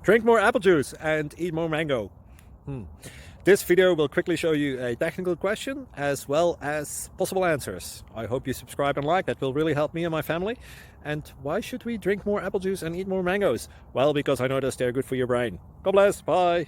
Drink more apple juice and eat more mango. This video will quickly show you a technical question as well as possible answers. I hope you subscribe and like, that will really help me and my family. And why should we drink more apple juice and eat more mangoes? Well, because I noticed they're good for your brain. God bless, bye.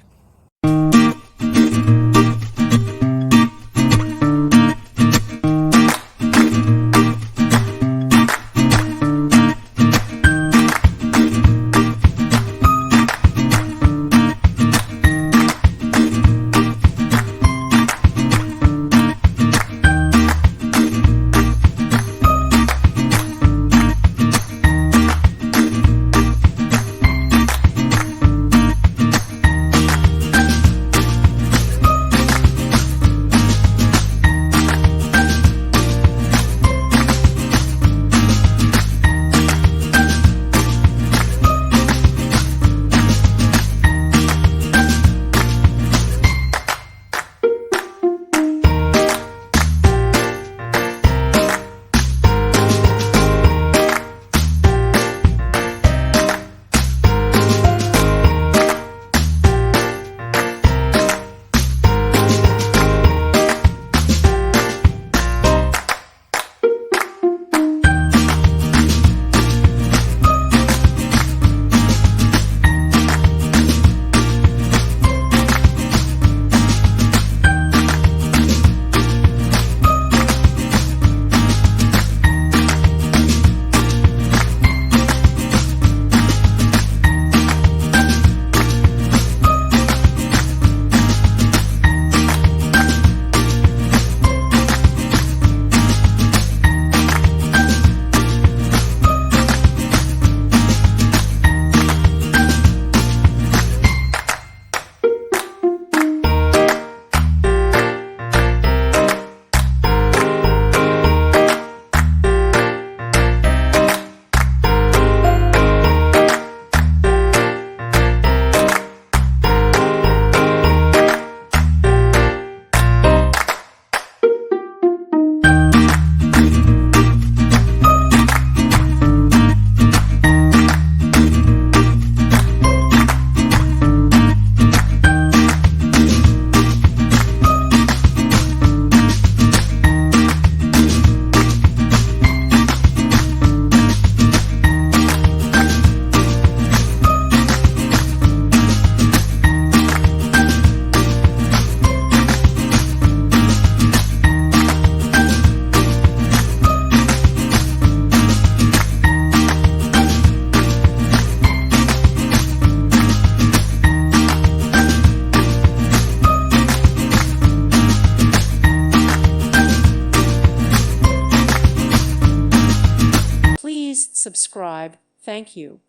Please subscribe. Thank you.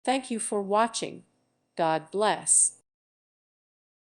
Thank you for watching. God bless.